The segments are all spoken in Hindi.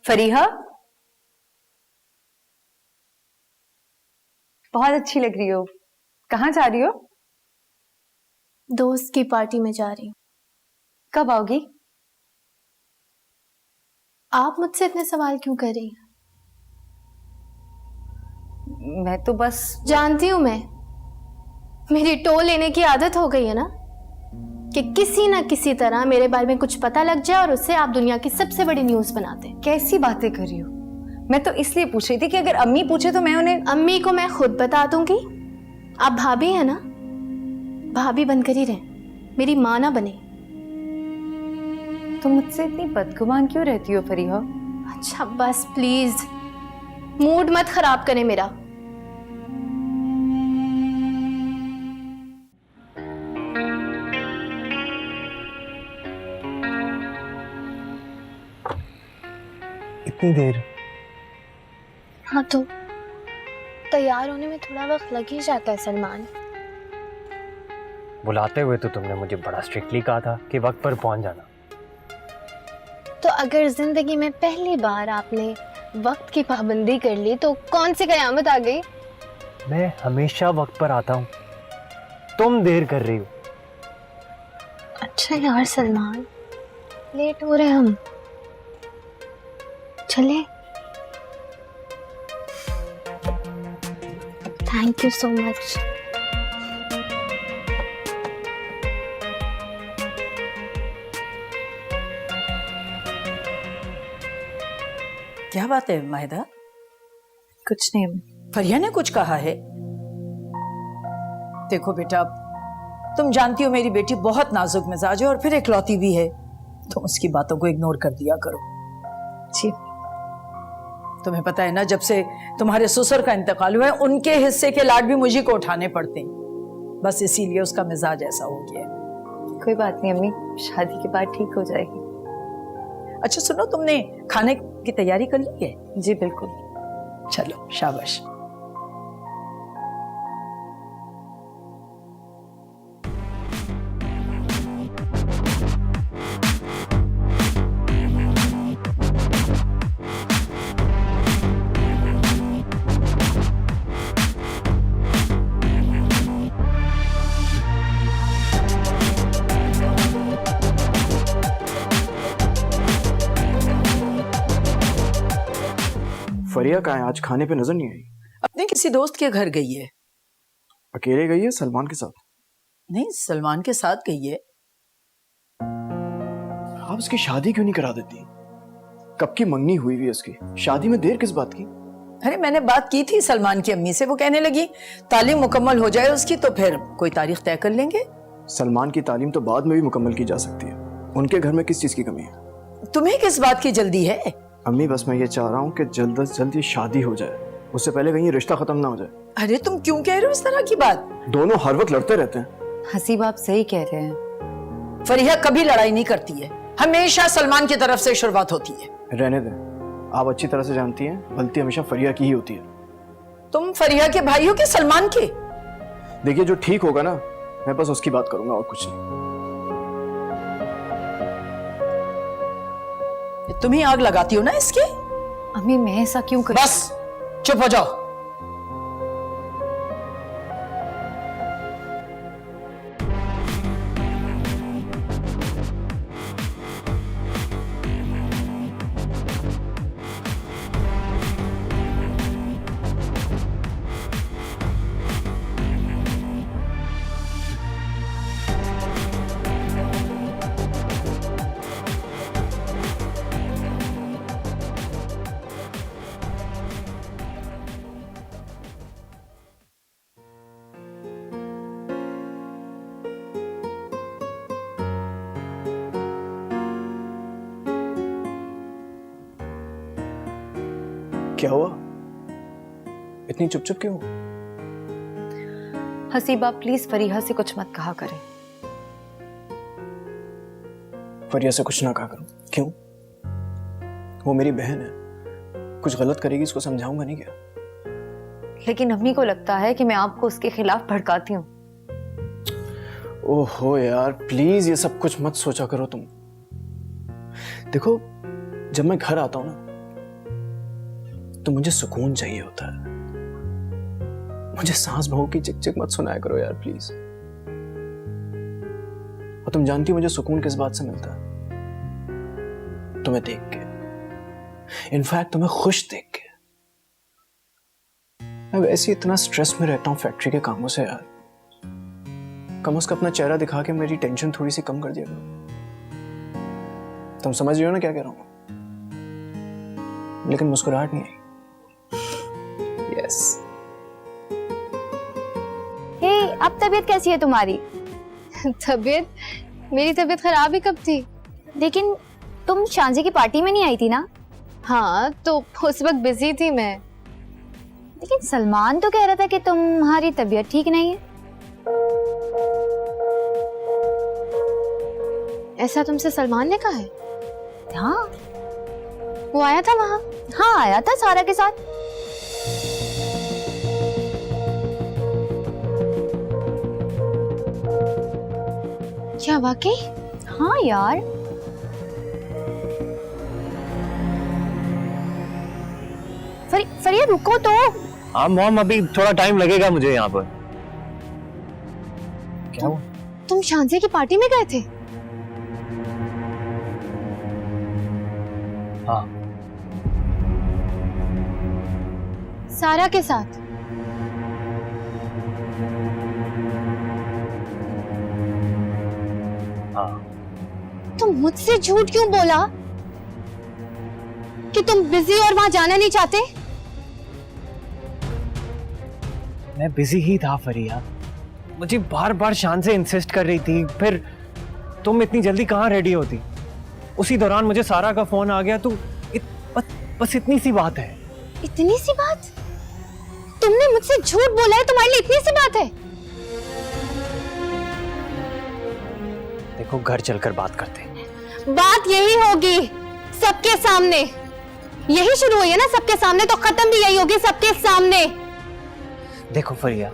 फरीहा, बहुत अच्छी लग रही हो। कहाँ जा रही हो? दोस्त की पार्टी में जा रही हूँ। कब आओगी? आप मुझसे इतने सवाल क्यों कर रही हैं? मैं तो बस जानती हूँ मैं, मेरी टोल लेने की आदत हो गई है ना, कि किसी ना किसी तरह मेरे बारे में कुछ पता लग जाए और उससे आप दुनिया की सबसे बड़ी न्यूज बनाते। कैसी बातें कर रही हो? मैं तो इसलिए पूछ रही थी कि अगर अम्मी पूछे तो मैं उन्हें। अम्मी को मैं खुद बता दूंगी। आप भाभी है ना, भाभी बनकर ही रहे, मेरी माँ ना बने। तुम मुझसे इतनी बदगुमान क्यों रहती हो फरीहा? अच्छा बस प्लीज, मूड मत खराब करें मेरा। इतनी देर? हाँ तो तैयार होने में थोड़ा वक्त लग ही जाता है सलमान। बुलाते हुए तो तुमने मुझे बड़ा स्ट्रिक्टली कहा था कि वक्त पर पहुंच जाना। तो अगर जिंदगी में पहली बार आपने वक्त की पाबंदी कर ली तो कौन सी कयामत आ गई? मैं हमेशा वक्त पर आता हूँ, तुम देर कर रही हो। अच्छा यार सलमान, लेट हो रहे हम, चले। Thank you so much. क्या बात है माहिदा? कुछ नहीं। फरिया ने कुछ कहा है? देखो बेटा, तुम जानती हो मेरी बेटी बहुत नाजुक मिजाज है और फिर इकलौती भी है, तुम उसकी बातों को इग्नोर कर दिया करो। जी। तुम्हें पता है ना, जब से तुम्हारे ससुर का इंतकाल हुआ है उनके हिस्से के लाड भी मुझे को उठाने पड़ते हैं, बस इसीलिए उसका मिजाज ऐसा हो गया है। कोई बात नहीं अम्मी, शादी के बाद ठीक हो जाएगी। अच्छा सुनो, तुमने खाने की तैयारी कर ली है? जी बिल्कुल। चलो शाबाश। फरिया कहाँ है? आज खाने पे नजर नहीं आई। अपने किसी दोस्त के घर गई है। अकेले गई है सलमान के साथ? नहीं, सलमान के साथ गई है। आप उसकी शादी क्यों नहीं करा देती? कब की मंगनी हुई हुई है उसकी, शादी में देर किस बात की? अरे मैंने बात की थी सलमान की अम्मी से, वो कहने लगी तालीम मुकम्मल हो जाए उसकी तो फिर कोई तारीख तय कर लेंगे। सलमान की तालीम तो बाद में भी मुकम्मल की जा सकती है, उनके घर में किस चीज की कमी है? तुम्हें किस बात की जल्दी है? अम्मी बस मैं ये चाह रहा हूँ कि जल्द से जल्द ये शादी हो जाए, उससे पहले कहीं ये रिश्ता खत्म ना हो जाए। अरे तुम क्यों कह रहे हो इस तरह की बात? दोनों हर वक्त लड़ते रहते हैं। हसीब आप सही कह रहे हैं। फरिया कभी लड़ाई नहीं करती है, हमेशा सलमान की तरफ से शुरुआत होती है। रहने दें, आप अच्छी तरह से जानती हैं गलती हमेशा फरिया की ही होती है। तुम फरिया के भाई हो कि सलमान के? देखिए जो ठीक होगा ना, मैं बस उसकी बात करूंगा और कुछ नहीं। तुम ही आग लगाती हो ना इसके। अम्मी मैं ऐसा क्यों कर? बस चुप हो जाओ। क्या हुआ? इतनी चुप चुप क्यों? हसीब आप प्लीज फरीहा से कुछ मत कहा करें। फरिया से कुछ ना कहा करूं? क्यों? वो मेरी बहन है, कुछ गलत करेगी इसको समझाऊंगा नहीं क्या? लेकिन अम्मी को लगता है कि मैं आपको उसके खिलाफ भड़काती हूँ। ओहो यार प्लीज ये सब कुछ मत सोचा करो तुम। देखो जब मैं घर आता हूं ना तो मुझे सुकून चाहिए होता है। मुझे सास बहू की चिक चिक मत सुनाया करो यार प्लीज। और तुम जानती हो मुझे सुकून किस बात से मिलता है? तुम्हें देख के, इनफैक्ट तुम्हें खुश देख के। मैं वैसे इतना स्ट्रेस में रहता हूं फैक्ट्री के कामों से यार। कम उसका अपना चेहरा दिखा के मेरी टेंशन थोड़ी सी कम कर दिया करो। तुम समझ रही हो ना क्या कह रहा हूं? लेकिन मुस्कुराहट नहीं आई। यस। हे, अब तबीयत कैसी है तुम्हारी? तबीयत? मेरी तबीयत खराब ही कब थी? लेकिन तुम शांजी की पार्टी में नहीं आई थी ना? हाँ, तो उस वक्त बिजी थी मैं। लेकिन सलमान तो कह रहा था कि तुम्हारी तबीयत ठीक नहीं है। ऐसा तुमसे सलमान ने कहा है? हाँ। वो आया था वहां? हाँ, आया था सारा के साथ। क्या वाकई? हाँ यार। फरिया रुको तो। हाँ मॉम, अभी थोड़ा टाइम लगेगा मुझे यहाँ पर। क्या हुआ? तुम शांजे की पार्टी में गए थे? हाँ। सारा के साथ? हाँ। तुम मुझसे झूठ क्यों बोला कि तुम बिजी और वहां जाना नहीं चाहते? मैं बिजी ही था फरिया। मुझे बार बार शान से इंसिस्ट कर रही थी, फिर तुम इतनी जल्दी कहाँ रेडी होती। उसी दौरान मुझे सारा का फोन आ गया। तो बस इतनी सी बात है। इतनी सी बात? तुमने मुझसे झूठ बोला है, तुम्हारे लिए इतनी सी बात है? देखो, घर चलकर बात करते हैं। बात यही होगी सबके सामने। यही शुरू हुई है ना सबके सामने, तो खत्म भी यही होगी सबके सामने। देखो फरिया,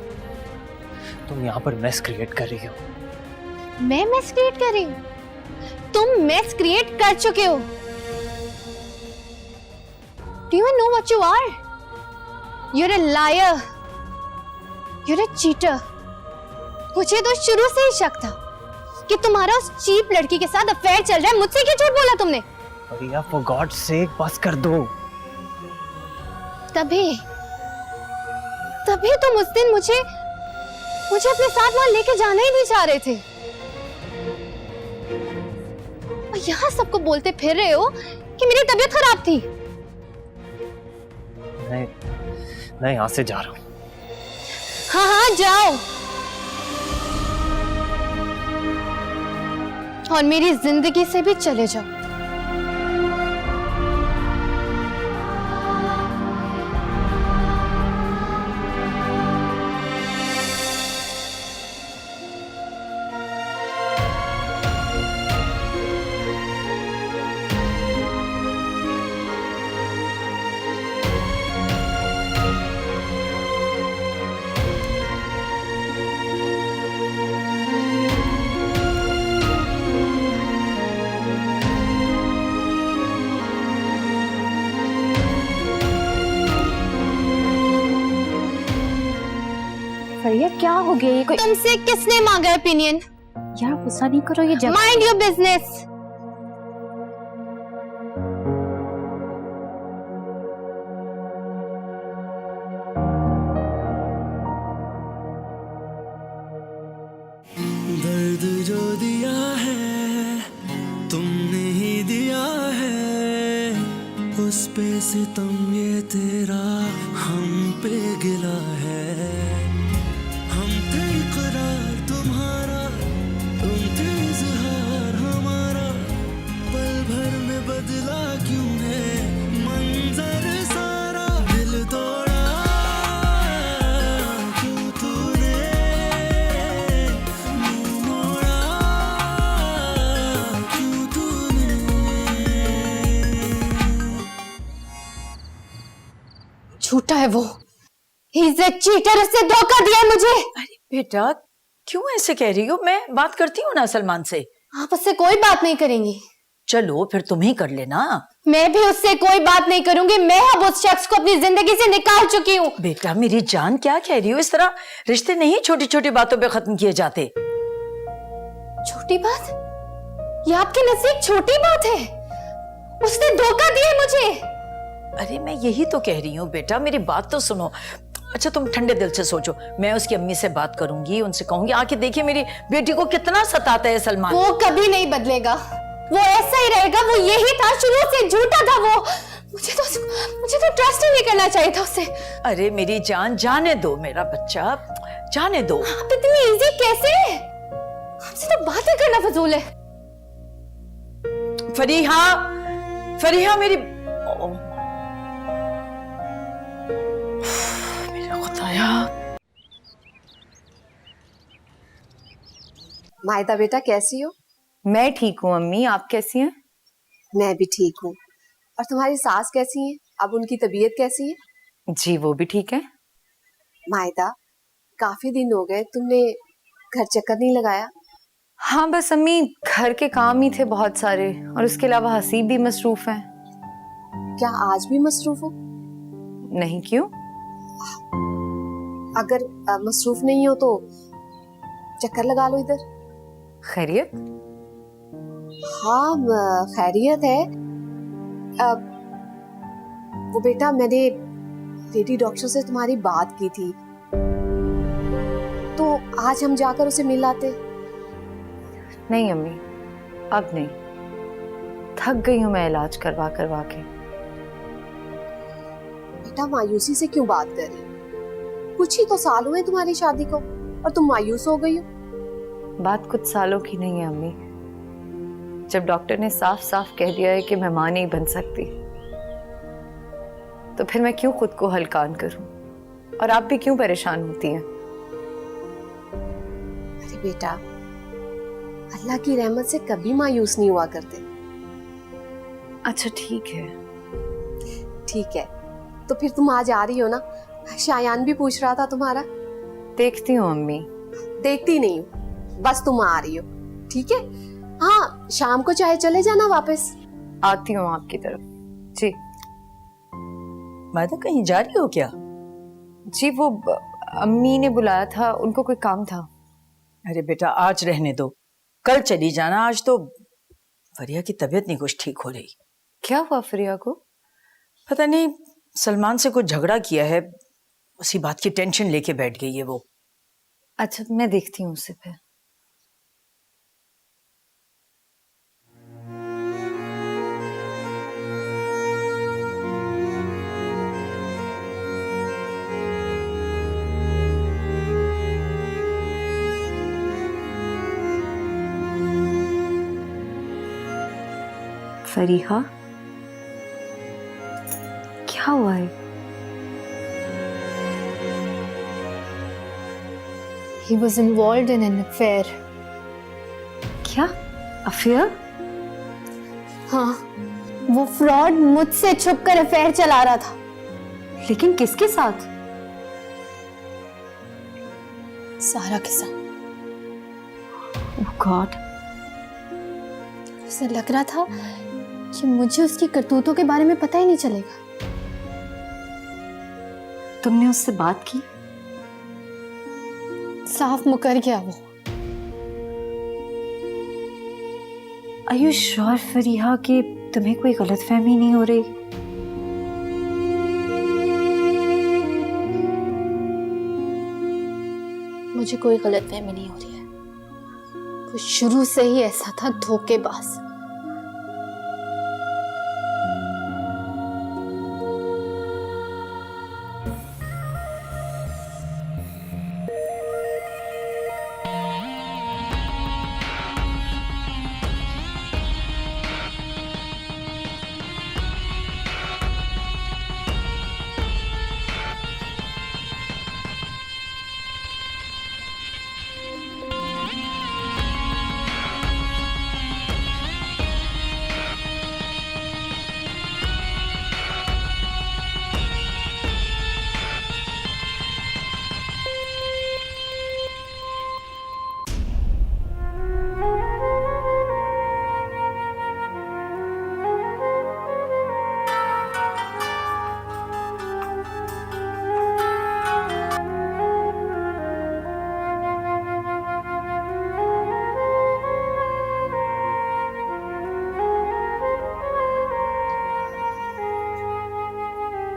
तुम यहाँ पर मेस क्रिएट कर रही हो। मैं मेस क्रिएट कर रही हूँ? तुम मेस क्रिएट कर चुके हो। Do you know what you are? You're a liar. You're a cheater. मुझे तो शुरू से ही शक था कि तुम्हारा उस चीप लड़की के साथ अफेयर चल रहा है। मुझसे क्यों झूठ बोला तुमने? फरिया, for God's sake, बस कर दो। तभी तुम उस दिन मुझे अपने साथ वहां लेके जाना ही नहीं चाह रहे थे। और यहाँ सबको बोलते फिर रहे हो कि मेरी तबीयत खराब थी। मैं यहाँ से जा रहा हूँ। हाँ, जाओ। और मेरी जिंदगी से भी चले जाओ। फरिया, क्या हो गया? ये कोई तुमसे किसने मांगा ओपिनियन? यार गुस्सा नहीं करो, ये जगह। Mind your business. दर्द जो दिया है तुमने ही दिया है, उस पे सितम ये तेरा हम पे गिला है। हम थे इकरार तुम्हारा, तुम थे इजहार हमारा, पल भर में बदला क्यों है मंजर सारा। दिल तोड़ा क्यों तूने, मुंह मोड़ा क्यों तूने। झूठा है वो। He is a cheater, उसने धोखा दिया है मुझे। अरे बेटा, क्यों ऐसे कह रही हो? मैं बात करती हूँ ना सलमान से। आप उससे कोई बात नहीं करेंगी। चलो फिर तुम ही कर लेना। मैं भी उससे कोई बात नहीं करूंगी। मैं अब उस शख्स को अपनी जिंदगी से निकाल चुकी हूँ। बेटा मेरी जान, क्या कह रही हो? इस तरह रिश्ते नहीं छोटी छोटी बातों पे खत्म किए जाते। छोटी बात? ये आपके नजदीक छोटी बात है? उसने धोखा दिया मुझे। अरे मैं यही तो कह रही हूँ बेटा, मेरी बात तो सुनो। अच्छा तुम ठंडे दिल से सोचो, मैं उसकी अम्मी से बात करूंगी, उनसे कहूंगी आके देखिए मेरी बेटी को कितना सताता है सलमान। वो कभी नहीं बदलेगा, वो ऐसा ही रहेगा। वो यही था, शुरू से झूठा था वो। मुझे तो ट्रस्ट ही नहीं करना चाहिए था उससे। अरे मेरी जान, जाने दो मेरा बच्चा, जाने दो। आप इतनी इजी कैसे? आपसे तो बातें करना फजूल है। फरीहा, फरीहा मेरी मेरा खुदाया। मायदा बेटा कैसी हो? मैं ठीक हूँ अम्मी, आप कैसी हैं? मैं भी ठीक हूँ। और तुम्हारी सास कैसी है? अब उनकी तबीयत कैसी है? जी वो भी ठीक है। मायदा काफी दिन हो गए, तुमने घर चक्कर नहीं लगाया? हाँ बस अम्मी घर के काम ही थे बहुत सारे, और उसके अलावा हसीब भी मसरूफ है। क्या आज भी मसरूफ हो? नहीं, क्यों? अगर मसरूफ नहीं हो तो चक्कर लगा लो इधर। खैरियत? हाँ खैरियत है। वो बेटा मैंने लेडी डॉक्टर से तुम्हारी बात की थी, तो आज हम जाकर उसे मिल आते। नहीं अम्मी, अब नहीं, थक गई हूँ मैं इलाज करवा करवा के। बेटा मायूसी से क्यों बात कर रही? कुछ ही तो साल हुए तुम्हारी शादी को और तुम मायूस हो गई हो। बात कुछ सालों की नहीं है अम्मी। जब डॉक्टर ने साफ साफ कह दिया है कि मैं मां नहीं बन सकती, तो फिर मैं क्यों खुद को हलकान करूं? और आप भी क्यों परेशान होती हैं? अरे बेटा, अल्लाह की रहमत से कभी मायूस नहीं हुआ करते। अच्छा ठीक है। ठीक है, तो फिर तुम आज आ रही हो ना? शायान भी पूछ रहा था तुम्हारा। देखती हूँ अम्मी। देखती नहीं हूँ, बस तुम आ रही हो, ठीक है? हाँ शाम को चाहे चले जाना वापस। आती हूँ आपकी तरफ। जी मायदा कहीं जा रही हो क्या? जी वो अम्मी ने बुलाया था, उनको कोई काम था। अरे बेटा आज रहने दो, कल चली जाना। आज तो फरिया की तबीयत नहीं कुछ ठीक हो रही। क्या हुआ फरिया को? पता नहीं सलमान से कुछ झगड़ा किया है, उसी बात की टेंशन लेके बैठ गई है वो। अच्छा मैं देखती हूँ उसे फिर। फरीहा, क्या हुआ है? He was involved in an affair. क्या अफेयर? हाँ, वो फ्रॉड मुझसे छुपकर अफेयर चला रहा था। लेकिन किसके साथ? सारा के साथ। ओह गॉड। उसे लग रहा था कि मुझे उसकी करतूतों के बारे में पता ही नहीं चलेगा। तुमने उससे बात की? साफ मुकर गया वो। Are you sure फरीहा कि तुम्हें कोई गलतफहमी नहीं हो रही? मुझे कोई गलतफहमी नहीं हो रही है। वो शुरू से ही ऐसा था, धोखेबाज।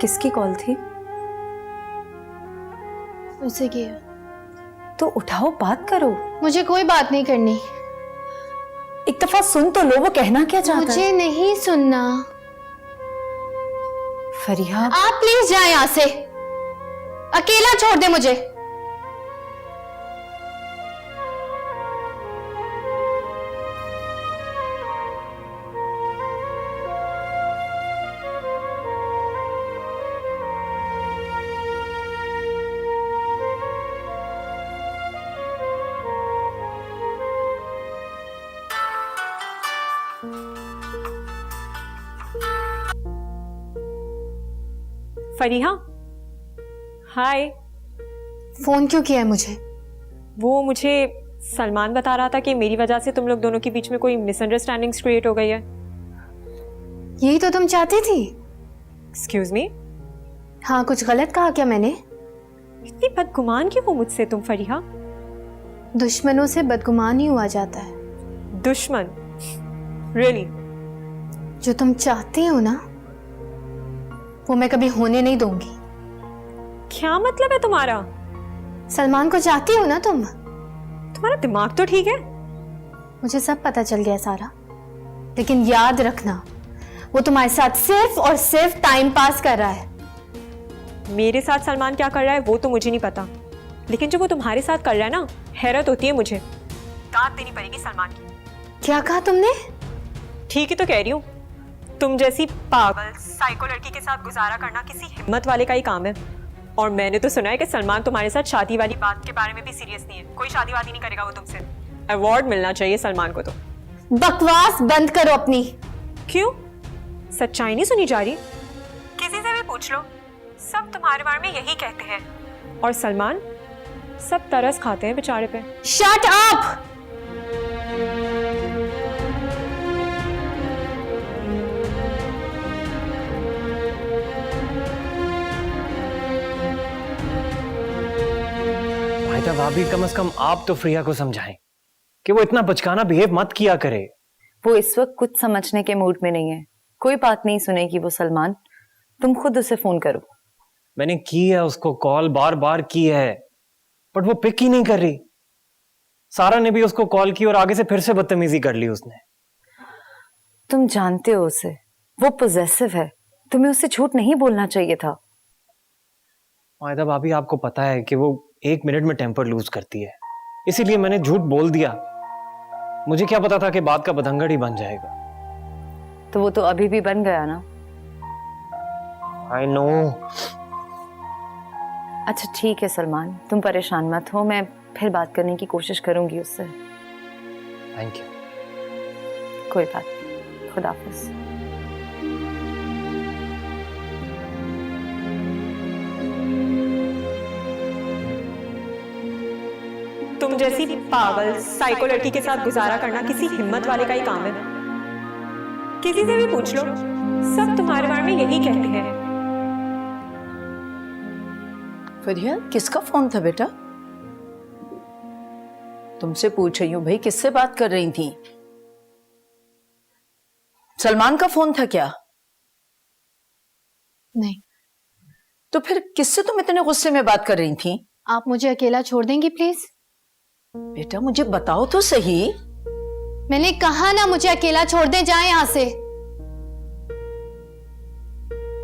किसकी कॉल थी? उसे किया। तो उठाओ, बात करो। मुझे कोई बात नहीं करनी। एक दफा सुन तो लो, वो कहना क्या चाहता है। मुझे नहीं सुनना। फरिया, आप प्लीज जाएं यहाँ से, अकेला छोड़ दे मुझे। फरीहा, हाय। फोन क्यों किया है मुझे? वो मुझे सलमान बता रहा था कि मेरी वजह से तुम लोग दोनों के बीच में कोई मिसअंडरस्टैंडिंग्स क्रिएट हो गई है। यही तो तुम चाहती थी। Excuse me? हाँ, कुछ गलत कहा क्या मैंने? इतनी बदगुमान क्यों हो मुझसे तुम फरीहा? दुश्मनों से बदगुमान ही हुआ जाता है। दुश्मन? रियली? जो तुम चाहती हो ना, वो मैं कभी होने नहीं दूंगी। क्या मतलब है तुम्हारा? सलमान को चाहती हो ना तुम? तुम्हारा दिमाग तो ठीक है? मुझे सब पता चल गया सारा, लेकिन याद रखना, वो तुम्हारे साथ सिर्फ और सिर्फ टाइम पास कर रहा है। मेरे साथ सलमान क्या कर रहा है वो तो मुझे नहीं पता, लेकिन जो वो तुम्हारे साथ कर रहा है ना, हैरत होती है मुझे। दांत देनी पड़ेगी सलमान की। क्या कहा तुमने? ठीक ही तो कह रही हूँ। तुम जैसी पागल साइको लड़की के साथ गुजारा करना किसी हिम्मत वाले का ही काम है। और मैंने तो सुना है कि सलमान तुम्हारे साथ शादी वाली बात के बारे में भी सीरियस नहीं है। कोई शादी वादी नहीं करेगा वो तुमसे। अवार्ड मिलना चाहिए सलमान को तो। बकवास बंद करो अपनी। क्यों? सच्चाई नहीं सुनी जा रही? किसी से भी पूछ लो, सब तुम्हारे बारे में यही कहते हैं। और सलमान, सब तरस खाते हैं बेचारे पे। Shut up! भाईता भाभी, कम से कम आप तो फ्रिया को समझाएं कि वो इतना बचकाना बिहेव मत किया करे। वो इस वक्त कुछ समझने के मूड में नहीं है। कोई बात नहीं सुनेगी वो सलमान। तुम खुद उसे फोन करो। मैंने की है उसको कॉल, बार बार की है, बट वो पिक ही नहीं कर रही। सारा ने भी उसको कॉल की और आगे से फिर से बदतमीजी कर ली उसने। तुम जानते हो उसे, वो पोजेसिव है। तुम्हें उसे झूठ नहीं बोलना चाहिए था। माहिदा भाभी, आपको पता है कि वो 1 मिनट में टेम्पर लूज करती है, इसीलिए मैंने झूठ बोल दिया। मुझे क्या पता था कि बात का बतंगड़ ही बन जाएगा। तो वो तो अभी भी बन गया ना। I know. अच्छा ठीक है सलमान, तुम परेशान मत हो। मैं फिर बात करने की कोशिश करूंगी उससे। Thank you. कोई बात नहीं, खुदा हाफिज। तुम जैसी पागल साइको लड़की के साथ गुजारा करना किसी हिम्मत वाले का ही काम है। किसी से भी पूछ लो, सब तुम्हारे बारे में यही कहते हैं। फरिया, किसका फोन था बेटा? तुमसे पूछ रही हूँ भाई, किससे बात कर रही थी? सलमान का फोन था क्या? नहीं। तो फिर किससे तुम इतने गुस्से में बात कर रही थी? आप मुझे अकेला छोड़ देंगी प्लीज? बेटा मुझे बताओ तो सही। मैंने कहा ना, मुझे अकेला छोड़ दें। जाएं यहां से,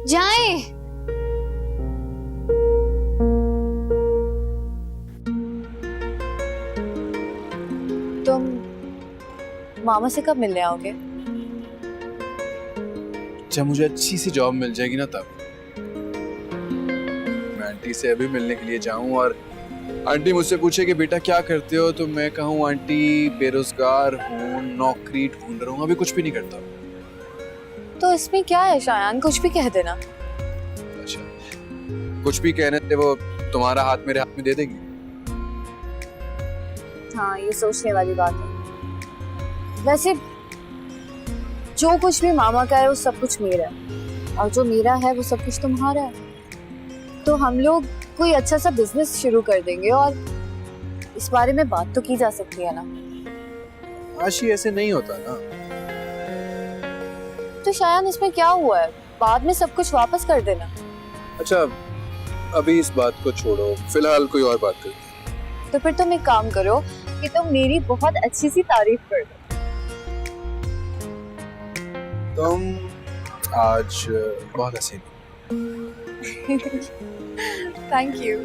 जाएं। तुम मामा से कब मिलने आओगे? जब मुझे अच्छी सी जॉब मिल जाएगी ना तब। मैं आंटी से अभी मिलने के लिए जाऊं और आंटी मुझसे पूछे कि बेटा क्या करते हो, तो मैं कहूँ आंटी बेरोजगार हूँ, नौकरी ढूंढ रहा हूँ, अभी कुछ भी नहीं करता। तो इसमें क्या है शायान, कुछ भी कह देना। अच्छा, कुछ भी कहने से वो तुम्हारा हाथ मेरे हाथ में दे देगी? हाँ, ये सोचने वाली बात है। वैसे जो कुछ भी मामा का है वो सब कुछ मेरा है, और जो मेरा है वो सब कुछ तुम्हारा है। तो हम लोग कोई अच्छा सा बिजनेस शुरू कर देंगे और इस बारे में बात तो की जा सकती है ना। आशी, ऐसे नहीं होता ना। तो शायद इसमें क्या हुआ है, बाद में सब कुछ वापस कर देना। अच्छा, अभी इस बात को छोड़ो, फिलहाल कोई और बात करते हैं। तो फिर तुम एक काम करो कि तुम मेरी बहुत अच्छी सी तारीफ कर दो। तुम आज बहुत हसीन हो। Thank you.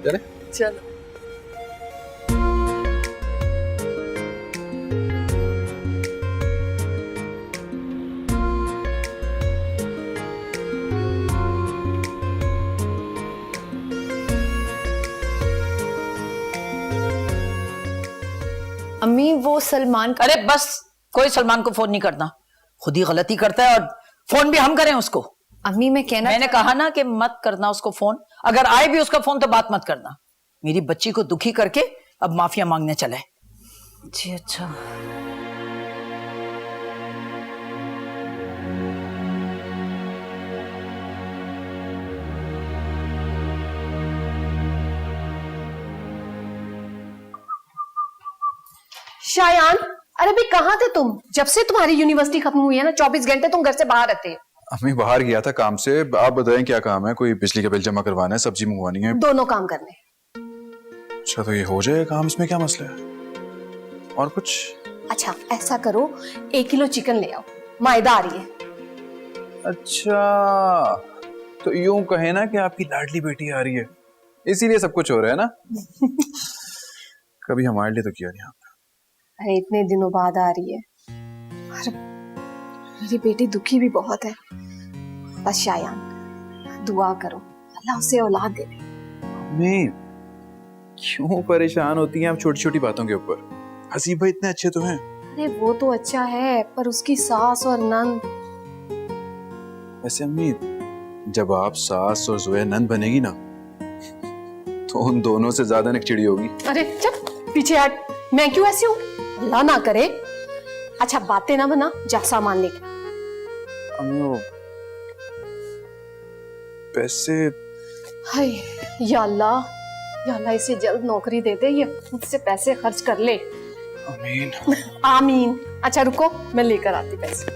चले? चलो। अम्मी वो सलमान का अरे बस, कोई सलमान को फोन नहीं करना, खुद ही गलती करता है और फोन भी हम करें उसको। अम्मी मैं कहना मैंने कहा ना कि मत करना उसको फोन, अगर आए भी उसका फोन तो बात मत करना। मेरी बच्ची को दुखी करके अब माफिया मांगने चले। जी अच्छा। शायान, अरे भाई कहाँ थे तुम? जब से तुम्हारी यूनिवर्सिटी खत्म हुई है ना, 24 घंटे तुम घर से बाहर रहते हैं। अम्मी बाहर गया था काम से। आप बताएं क्या काम है? कोई बिजली का बिल जमा करवाना है, सब्जी मंगवानी है? दोनों काम करने। अच्छा तो ये हो जाएगा काम, इसमें क्या मसला है? और कुछ? अच्छा ऐसा करो, 1 किलो चिकन ले आओ, मायदा आ रही है। अच्छा तो यूं कहे ना कि आपकी लाडली बेटी आ रही है, इसीलिए सब कुछ हो रहा है ना। कभी हमारे लिए तो किया नहीं आपने। अरे इतने दिनों बाद आ रही है। अरे मेरी बेटी दुखी भी बहुत है। बस शायान दुआ करो, अल्लाह उसे औलाद दे दे। अम्मी क्यों परेशान होती हैं आप छोटी छोटी बातों के ऊपर? हसीब भाई इतने अच्छे तो हैं। अरे वो तो अच्छा है, पर उसकी सास और नंद। वैसे अम्मी जब आप सास और जोया नंद बनेगी ना तो उन दोनों से ज्यादा नकचिड़ी होगी। अरे चुप, पीछे हट। मैं क्यों ऐसी हूँ? अल्लाह ना करे। अच्छा बातें ना बना, जा सामान लेके। अम्मी वो पैसे। हाय या अल्लाह इसे जल्द नौकरी दे दे, ये मुझसे पैसे खर्च कर ले। आमीन। आमीन। अच्छा रुको, मैं लेकर आती पैसे।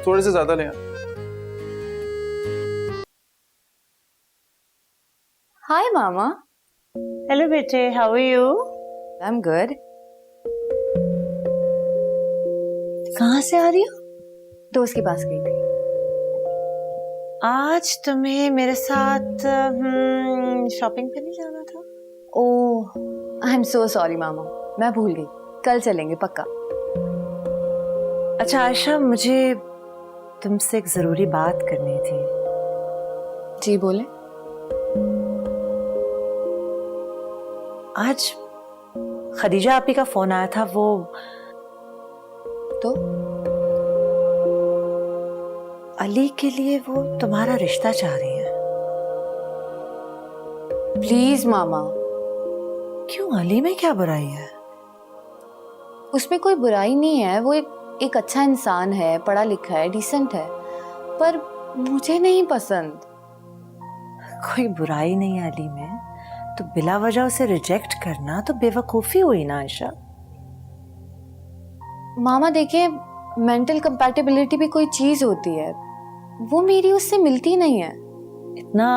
थोड़े से ज्यादा ले आ। हाय मामा। हेलो बेटे, how are you? I am good. कहाँ से आ रही हो? दोस्त के पास गई थी। आज तुम्हें मेरे साथ शॉपिंग पे नहीं जाना था? ओह आई एम सो सॉरी मामा, मैं भूल गई। कल चलेंगे पक्का। अच्छा आयशा, मुझे तुमसे एक जरूरी बात करनी थी। जी बोले। आज खदीजा आपी का फोन आया था, वो तो अली के लिए वो तुम्हारा रिश्ता चाह रही है। प्लीज मामा। क्यों, अली में क्या बुराई है? उसमें कोई बुराई नहीं है, वो एक अच्छा इंसान है, पढ़ा लिखा है, डिसेंट है, पर मुझे नहीं पसंद। कोई बुराई नहीं है अली में, तो बिला वजह उसे रिजेक्ट करना तो बेवकूफी हुई ना आयशा। मामा देखिए, मेंटल कंपैटिबिलिटी भी कोई चीज होती है, वो मेरी उससे मिलती नहीं है। इतना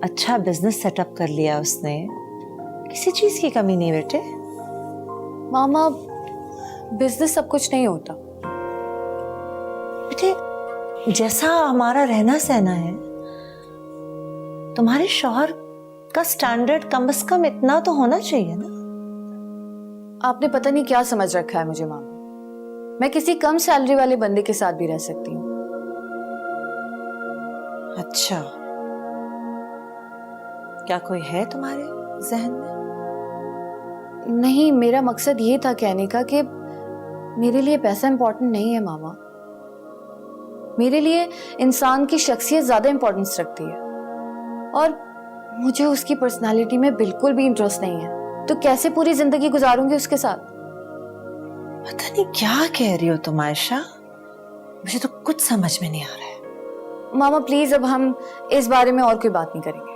अच्छा बिजनेस सेटअप कर लिया उसने, किसी चीज की कमी नहीं बेटे। मामा बिजनेस सब कुछ नहीं होता। बेटे जैसा हमारा रहना सहना है, तुम्हारे शौहर का स्टैंडर्ड कम से कम इतना तो होना चाहिए ना। आपने पता नहीं क्या समझ रखा है मुझे मामा। मैं किसी कम सैलरी वाले बंदे के साथ भी रह सकती हूँ। अच्छा, क्या कोई है तुम्हारे जहन में? नहीं, मेरा मकसद ये था कहने का कि मेरे लिए पैसा इंपॉर्टेंट नहीं है मामा। मेरे लिए इंसान की शख्सियत ज्यादा इंपॉर्टेंस रखती है, और मुझे उसकी पर्सनालिटी में बिल्कुल भी इंटरेस्ट नहीं है। तो कैसे पूरी जिंदगी गुजारूंगी उसके साथ? पता नहीं क्या कह रही हो तुम आयशा, मुझे तो कुछ समझ में नहीं आ रहा है। मामा प्लीज, अब हम इस बारे में और कोई बात नहीं करेंगे।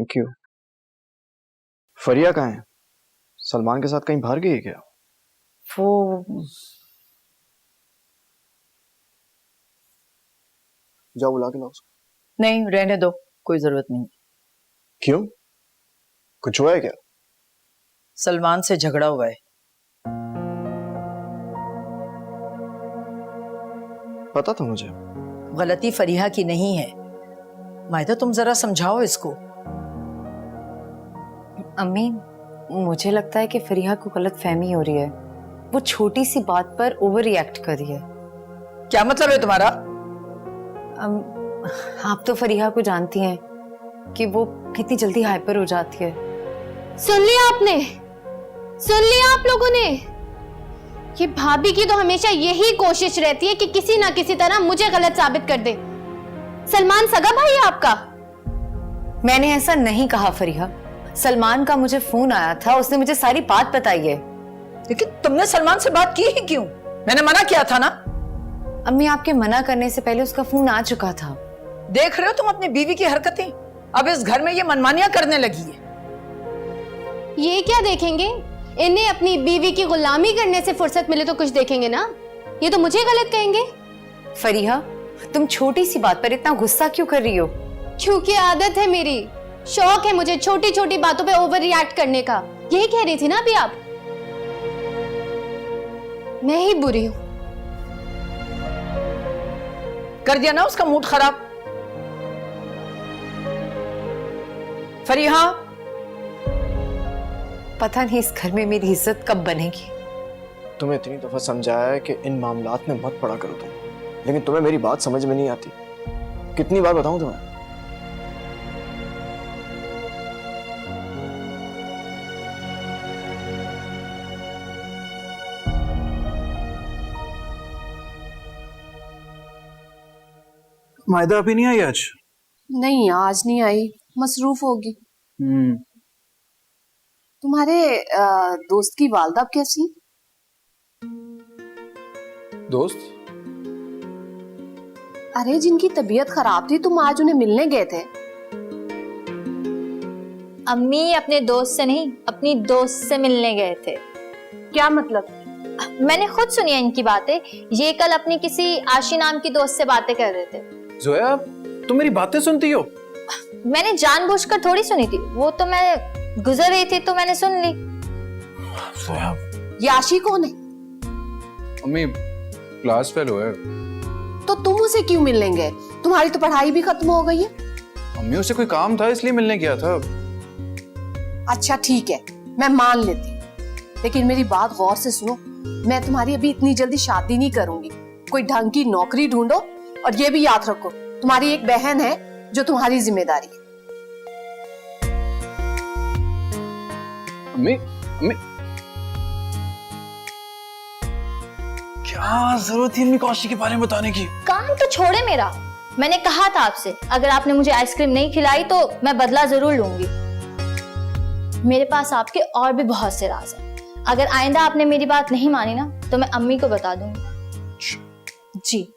Thank you. फरिया कहाँ है? सलमान के साथ कहीं बाहर गई है क्या? वो जाओ बुला के लाओ उसको। नहीं, रहने दो, कोई जरूरत नहीं। क्यों? कुछ हुआ है क्या? सलमान से झगड़ा हुआ है। पता था मुझे। गलती फरीहा की नहीं है। मायदा, तुम जरा समझाओ इसको। अम्मी, मुझे लगता है कि फरीहा को गलत फहमी हो रही है। वो छोटी सी बात पर ओवर रिएक्ट कर रही है। क्या मतलब है तुम्हारा? आप तो फरीहा को जानती हैं कि वो कितनी जल्दी हाइपर हो जाती है। सुन लिया आपने? सुन लिया आप लोगों ने? ये भाभी की तो हमेशा यही कोशिश रहती है कि किसी ना किसी तरह मुझे गलत साबित कर दे। सलमान सगा भाई है आपका? मैंने ऐसा नहीं कहा फरीहा। सलमान का मुझे फोन आया था, उसने मुझे सारी बात बताई है। लेकिन तुमने सलमान से बात की ही क्यों? मैंने मना किया था ना। अम्मी, आपके मना करने से पहले उसका फोन आ चुका था। देख रहे हो तुम अपनी बीवी की हरकतें? अब इस घर में ये मनमानियां करने लगी है। ये क्या देखेंगे? इन्हें अपनी बीवी की गुलामी करने से फुर्सत मिले तो कुछ देखेंगे ना। ये तो मुझे गलत कहेंगे। फरीहा, तुम छोटी सी बात पर इतना गुस्सा क्यों कर रही हो? क्योंकि आदत है मेरी, शौक है मुझे छोटी छोटी बातों पे ओवर रिएक्ट करने का। यही कह रही थी ना अभी आप? मैं ही बुरी हूं। कर दिया ना उसका मूड खराब। फरीहा, पता नहीं इस घर में मेरी इज्जत कब बनेगी। तुम्हें इतनी दफा समझाया है कि इन मामलात में मत पड़ा करो तुम, लेकिन तुम्हें मेरी बात समझ में नहीं आती। कितनी बार बताऊं तुम्हें? मायदा अभी नहीं आई आज? नहीं, आज नहीं आई, मसरूफ होगी। तुम्हारे दोस्त की वालदा अब कैसी? दोस्त? अरे, जिनकी तबीयत खराब थी, तुम आज उन्हें मिलने गए थे। अम्मी अपने दोस्त से नहीं, अपनी दोस्त से मिलने गए थे। क्या मतलब? मैंने खुद सुनी है इनकी बातें। ये कल अपनी किसी आशी नाम की दोस्त से बातें कर रहे थे। जोया, तुम मेरी बातें सुनती हो? मैंने जानबूझकर थोड़ी सुनी थी, वो तो मैं गुजर रही थी तो मैंने सुन ली। जोया, ये आशी कौन है? अम्मी क्लास फेलो है। तो तुम उसे क्यों मिलने गए? तुम्हारी तो पढ़ाई भी खत्म हो गई है। अम्मी उसे कोई काम था इसलिए मिलने गया था। अच्छा ठीक है, मैं मान लेती, लेकिन मेरी बात गौर से सुनो। मैं तुम्हारी अभी इतनी जल्दी शादी नहीं करूंगी। कोई ढंग की नौकरी ढूंढो, और ये भी याद रखो, तुम्हारी एक बहन है जो तुम्हारी जिम्मेदारी है। अम्मी, अम्मी, क्या जरूरत थी अम्मी कौशी के बारे में बताने की? काम तो छोड़े मेरा। मैंने कहा था आपसे, अगर आपने मुझे आइसक्रीम नहीं खिलाई तो मैं बदला जरूर लूंगी। मेरे पास आपके और भी बहुत से राज हैं। अगर आइंदा आपने मेरी बात नहीं मानी ना तो मैं अम्मी को बता दूंगी। जी।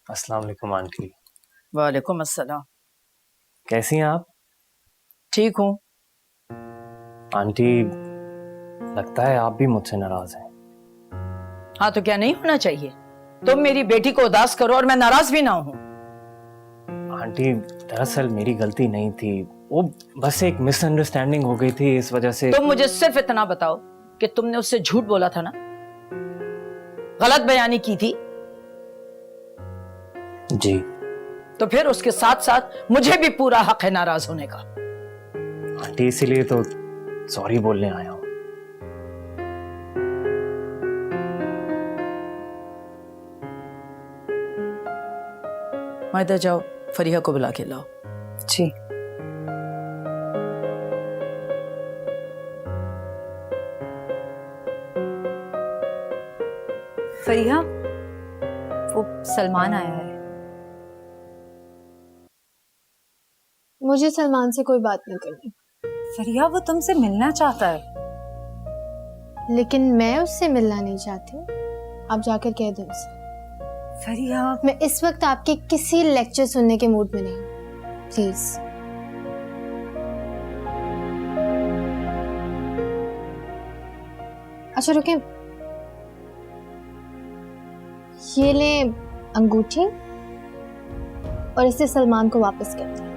अस्सलाम वालेकुम आंटी। वालेकुम अस्सलाम। कैसी हैं आप? ठीक हूँ। आंटी, लगता है आप भी मुझसे नाराज हैं। हाँ तो क्या नहीं होना चाहिए? तुम मेरी बेटी को उदास करो और मैं नाराज भी ना हूँ। आंटी, दरअसल मेरी गलती नहीं थी, वो बस एक मिसअंडरस्टैंडिंग हो गई थी, इस वजह से। तुम मुझे सिर्फ इतना बताओ कि तुमने उससे झूठ बोला था ना, गलत बयानी की थी। जी। तो फिर उसके साथ साथ मुझे भी पूरा हक है नाराज होने का। आंटी, इसीलिए तो सॉरी बोलने आया हूँ। मायदा जाओ, फरीहा को बुला के लाओ। जी। फरीहा, वो सलमान आया है। मुझे सलमान से कोई बात नहीं करनी, फरीहा, वो तुमसे मिलना चाहता है। लेकिन मैं उससे मिलना नहीं चाहती। आप जाकर कह दो उसे। फरीहा, मैं इस वक्त आपके किसी लेक्चर सुनने के मूड में नहीं हूँ, प्लीज। अच्छा रुके, ये ले अंगूठी और इसे सलमान को वापस कर दे।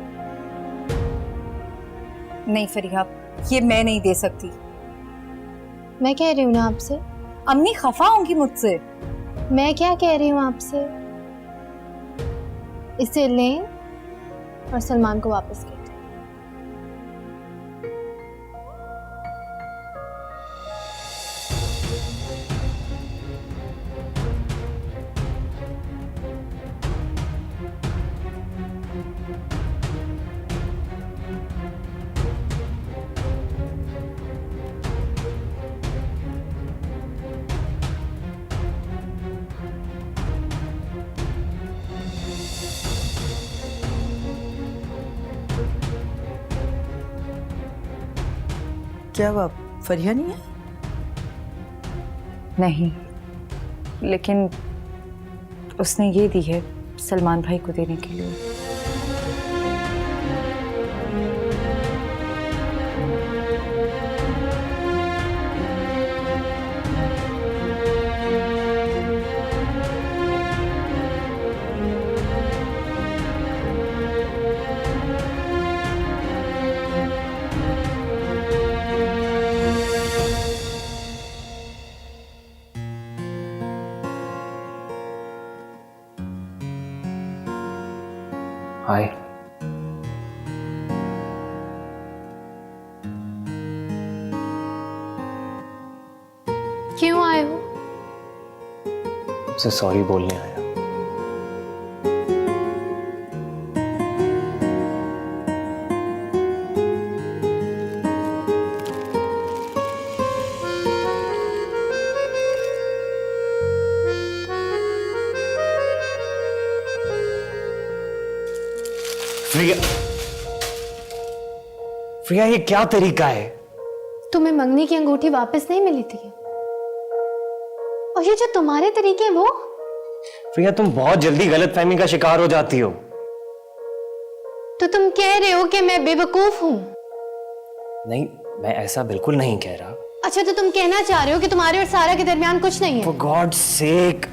नहीं फरीहा, ये मैं नहीं दे सकती। मैं कह रही हूँ ना आपसे। अम्मी खफा होंगी मुझसे। मैं क्या कह रही हूँ आपसे, इसे लें और सलमान को वापस कर दें। क्या हुआ, फरीहा नहीं है? नहीं, लेकिन उसने ये दी है सलमान भाई को देने के लिए। हाय। क्यों आए हो? मुझसे सॉरी बोलने आया। प्रिया, प्रिया, ये क्या तरीका है? तुम्हें मंगनी की अंगूठी वापस नहीं मिली थी, और ये जो तुम्हारे तरीके हैं वो। प्रिया, तुम बहुत जल्दी गलतफहमी का शिकार हो जाती हो। तो तुम कह रहे हो कि मैं बेवकूफ हूं? नहीं, मैं ऐसा बिल्कुल नहीं कह रहा। अच्छा, तो तुम कहना चाह रहे हो कि तुम्हारे और सारा के दरमियान कुछ नहीं है? For God's sake,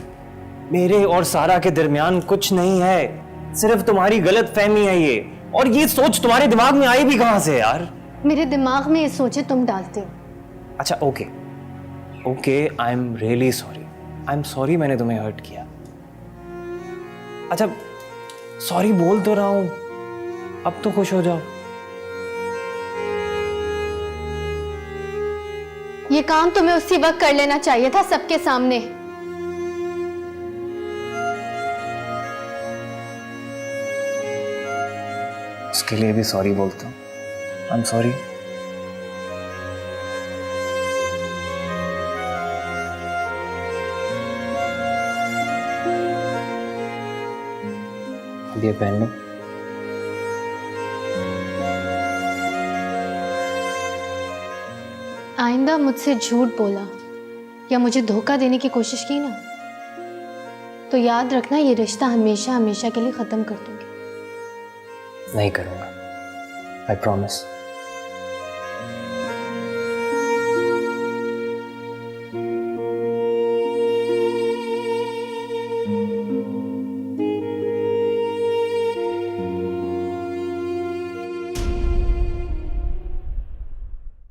मेरे और सारा के दरमियान कुछ नहीं है, सिर्फ तुम्हारी गलतफहमी है ये। और ये सोच तुम्हारे दिमाग में आई भी कहां से यार? मेरे दिमाग में ये सोचे तुम डालते हो। अच्छा, okay okay, I am really sorry. I am sorry, मैंने तुम्हें हर्ट किया। अच्छा, सॉरी बोल तो रहा हूं, अब तो खुश हो जाओ। ये काम तुम्हें उसी वक्त कर लेना चाहिए था, सबके सामने। उसके लिए भी सॉरी बोलता हूँ। I am sorry. ये पहन लो। आइंदा मुझसे झूठ बोला या मुझे धोखा देने की कोशिश की ना, तो याद रखना, ये रिश्ता हमेशा हमेशा के लिए खत्म कर दूंगी। नहीं करूँगा, आई प्रॉमिस।